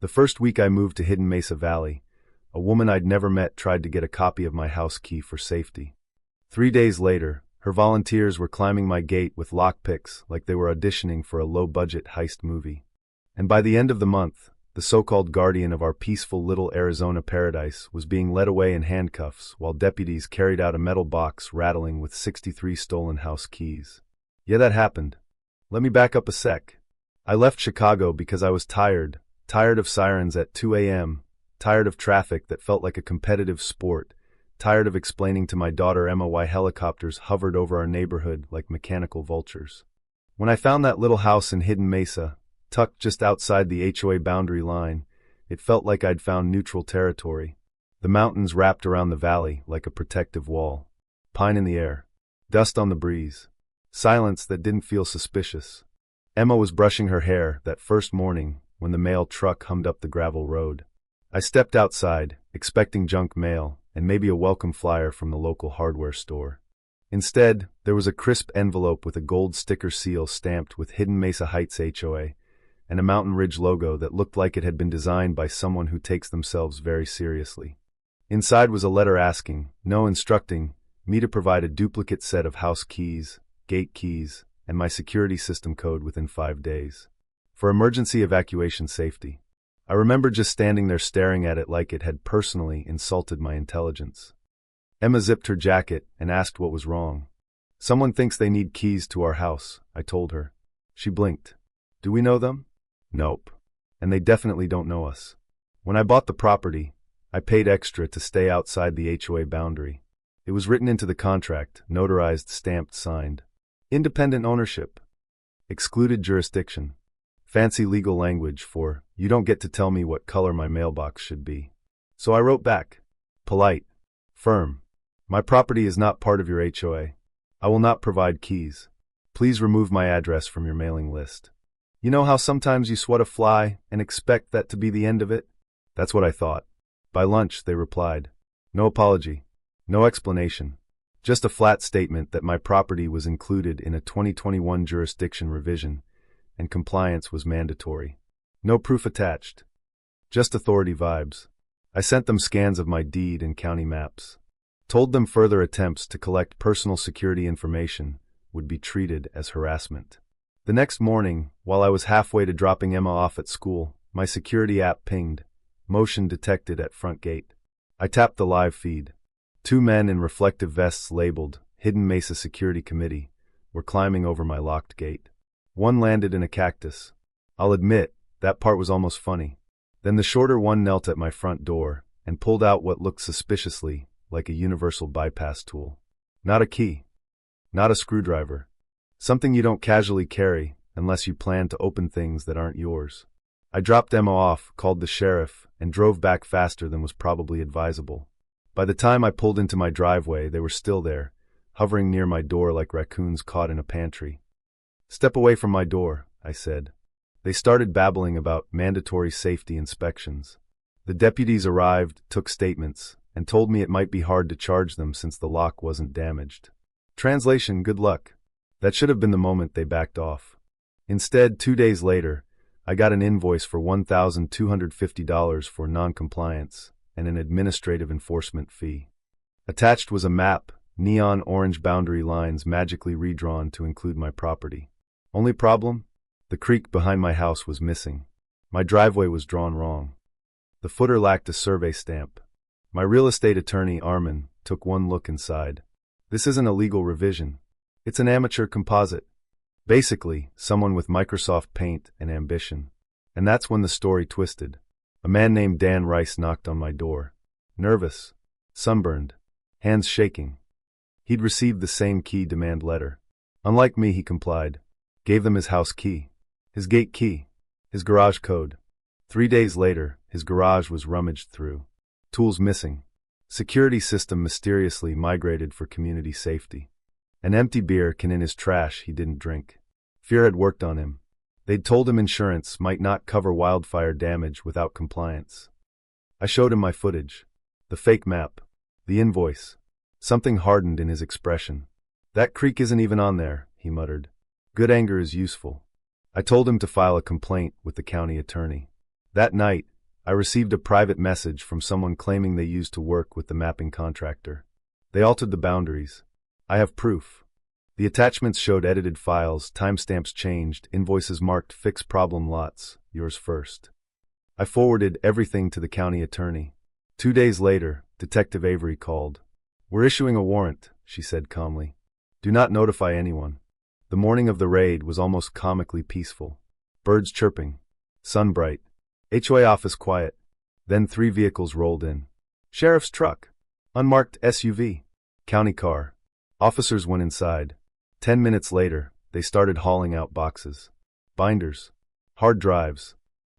The first week I moved to Hidden Mesa Valley, a woman I'd never met tried to get a copy of my house key for safety. 3 days later, her volunteers were climbing my gate with lockpicks like they were auditioning for a low-budget heist movie. And by the end of the month, the so-called guardian of our peaceful little Arizona paradise was being led away in handcuffs while deputies carried out a metal box rattling with 63 stolen house keys. Yeah, that happened. Let me back up a sec. I left Chicago because I was tired of sirens at 2 a.m., tired of traffic that felt like a competitive sport, tired of explaining to my daughter Emma why helicopters hovered over our neighborhood like mechanical vultures. When I found that little house in Hidden Mesa, tucked just outside the HOA boundary line, it felt like I'd found neutral territory. The mountains wrapped around the valley like a protective wall. Pine in the air. Dust on the breeze. Silence that didn't feel suspicious. Emma was brushing her hair that first morning when the mail truck hummed up the gravel road. I stepped outside, expecting junk mail and maybe a welcome flyer from the local hardware store. Instead, there was a crisp envelope with a gold sticker seal stamped with Hidden Mesa Heights HOA and a Mountain Ridge logo that looked like it had been designed by someone who takes themselves very seriously. Inside was a letter instructing me to provide a duplicate set of house keys, gate keys, and my security system code within 5 days. For emergency evacuation safety. I remember just standing there staring at it like it had personally insulted my intelligence. Emma zipped her jacket and asked what was wrong. Someone thinks they need keys to our house, I told her. She blinked. Do we know them? Nope. And they definitely don't know us. When I bought the property, I paid extra to stay outside the HOA boundary. It was written into the contract, notarized, stamped, signed. Independent ownership. Excluded jurisdiction. Fancy legal language for, you don't get to tell me what color my mailbox should be. So I wrote back. Polite. Firm. My property is not part of your HOA. I will not provide keys. Please remove my address from your mailing list. You know how sometimes you swat a fly and expect that to be the end of it? That's what I thought. By lunch, they replied. No apology. No explanation. Just a flat statement that my property was included in a 2021 jurisdiction revision and compliance was mandatory. No proof attached. Just authority vibes. I sent them scans of my deed and county maps. Told them further attempts to collect personal security information would be treated as harassment. The next morning, while I was halfway to dropping Emma off at school, my security app pinged. Motion detected at front gate. I tapped the live feed. 2 men in reflective vests labeled Hidden Mesa Security Committee were climbing over my locked gate. One landed in a cactus. I'll admit, that part was almost funny. Then the shorter one knelt at my front door and pulled out what looked suspiciously like a universal bypass tool. Not a key. Not a screwdriver. Something you don't casually carry unless you plan to open things that aren't yours. I dropped Emma off, called the sheriff, and drove back faster than was probably advisable. By the time I pulled into my driveway, they were still there, hovering near my door like raccoons caught in a pantry. Step away from my door, I said. They started babbling about mandatory safety inspections. The deputies arrived, took statements, and told me it might be hard to charge them since the lock wasn't damaged. Translation, good luck. That should have been the moment they backed off. Instead, 2 days later, I got an invoice for $1,250 for non-compliance and an administrative enforcement fee. Attached was a map, neon orange boundary lines magically redrawn to include my property. Only problem? The creek behind my house was missing. My driveway was drawn wrong. The footer lacked a survey stamp. My real estate attorney, Armin, took one look inside. This isn't a legal revision. It's an amateur composite. Basically, someone with Microsoft Paint and ambition. And that's when the story twisted. A man named Dan Rice knocked on my door. Nervous. Sunburned. Hands shaking. He'd received the same key demand letter. Unlike me, he complied. Gave them his house key. His gate key. His garage code. 3 days later, his garage was rummaged through. Tools missing. Security system mysteriously migrated for community safety. An empty beer can in his trash he didn't drink. Fear had worked on him. They'd told him insurance might not cover wildfire damage without compliance. I showed him my footage. The fake map. The invoice. Something hardened in his expression. That creek isn't even on there, he muttered. Good anger is useful. I told him to file a complaint with the county attorney. That night, I received a private message from someone claiming they used to work with the mapping contractor. They altered the boundaries. I have proof. The attachments showed edited files, timestamps changed, invoices marked fix problem lots, yours first. I forwarded everything to the county attorney. 2 days later, Detective Avery called. "We're issuing a warrant," she said calmly. "Do not notify anyone." The morning of the raid was almost comically peaceful. Birds chirping. Sun bright. HOA office quiet. Then 3 vehicles rolled in. Sheriff's truck. Unmarked SUV. County car. Officers went inside. 10 minutes later, they started hauling out boxes. Binders. Hard drives.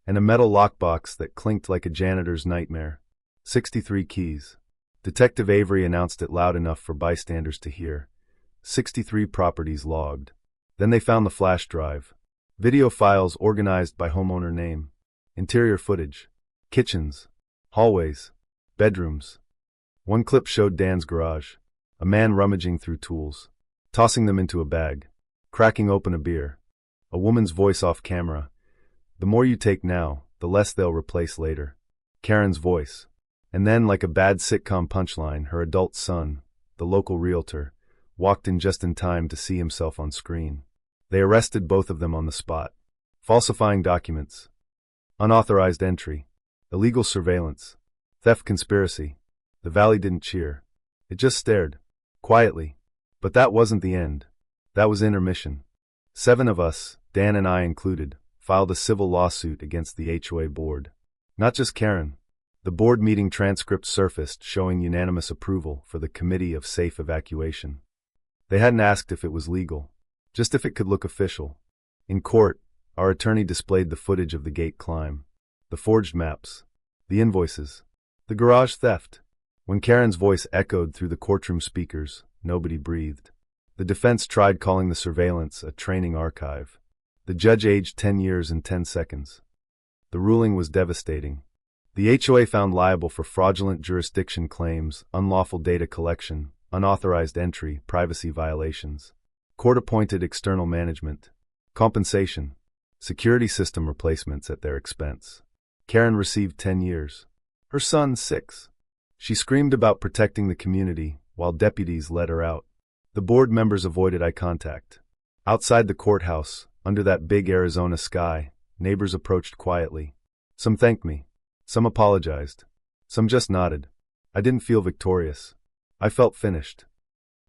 And a metal lockbox that clinked like a janitor's nightmare. 63 keys. Detective Avery announced it loud enough for bystanders to hear. 63 properties logged. Then they found the flash drive. Video files organized by homeowner name. Interior footage. Kitchens. Hallways. Bedrooms. One clip showed Dan's garage. A man rummaging through tools. Tossing them into a bag. Cracking open a beer. A woman's voice off camera. "The more you take now, the less they'll replace later." Karen's voice. And then, like a bad sitcom punchline, her adult son, the local realtor, walked in just in time to see himself on screen. They arrested both of them on the spot. Falsifying documents. Unauthorized entry. Illegal surveillance. Theft conspiracy. The valley didn't cheer. It just stared. Quietly. But that wasn't the end. That was intermission. 7 of us, Dan and I included, filed a civil lawsuit against the HOA board. Not just Karen. The board meeting transcript surfaced showing unanimous approval for the Committee of Safe Evacuation. They hadn't asked if it was legal, just if it could look official. In court, our attorney displayed the footage of the gate climb, the forged maps, the invoices, the garage theft. When Karen's voice echoed through the courtroom speakers, nobody breathed. The defense tried calling the surveillance a training archive. The judge aged 10 years and 10 seconds. The ruling was devastating. The HOA found liable for fraudulent jurisdiction claims, unlawful data collection, unauthorized entry, privacy violations, court-appointed external management, compensation, security system replacements at their expense. Karen received 10 years. Her son, 6. She screamed about protecting the community, while deputies led her out. The board members avoided eye contact. Outside the courthouse, under that big Arizona sky, neighbors approached quietly. Some thanked me. Some apologized. Some just nodded. I didn't feel victorious. I felt finished.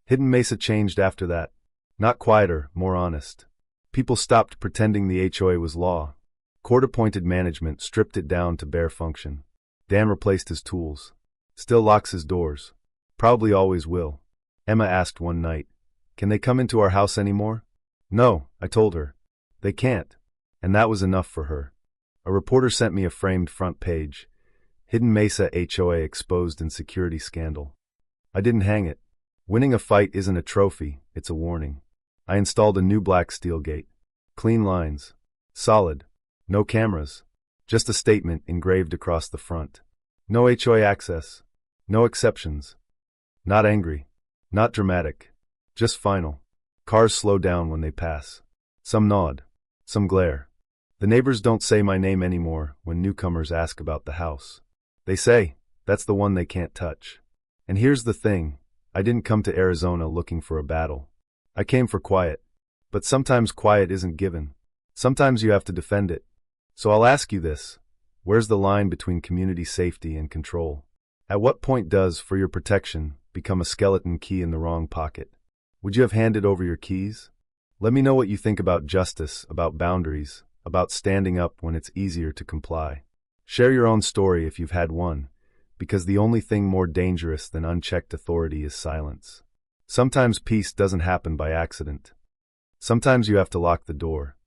Hidden Mesa changed after that. Not quieter, more honest. People stopped pretending the HOA was law. Court-appointed management stripped it down to bare function. Dan replaced his tools. Still locks his doors. Probably always will. Emma asked one night, "Can they come into our house anymore?" "No," I told her. "They can't." And that was enough for her. A reporter sent me a framed front page. Hidden Mesa HOA exposed in security scandal. I didn't hang it. Winning a fight isn't a trophy, it's a warning. I installed a new black steel gate. Clean lines. Solid. No cameras. Just a statement engraved across the front. No HOA access. No exceptions. Not angry. Not dramatic. Just final. Cars slow down when they pass. Some nod. Some glare. The neighbors don't say my name anymore when newcomers ask about the house. They say, "That's the one they can't touch." And here's the thing, I didn't come to Arizona looking for a battle. I came for quiet. But sometimes quiet isn't given. Sometimes you have to defend it. So I'll ask you this, where's the line between community safety and control? At what point does, for your protection, become a skeleton key in the wrong pocket? Would you have handed over your keys? Let me know what you think about justice, about boundaries, about standing up when it's easier to comply. Share your own story if you've had one, because the only thing more dangerous than unchecked authority is silence. Sometimes peace doesn't happen by accident. Sometimes you have to lock the door.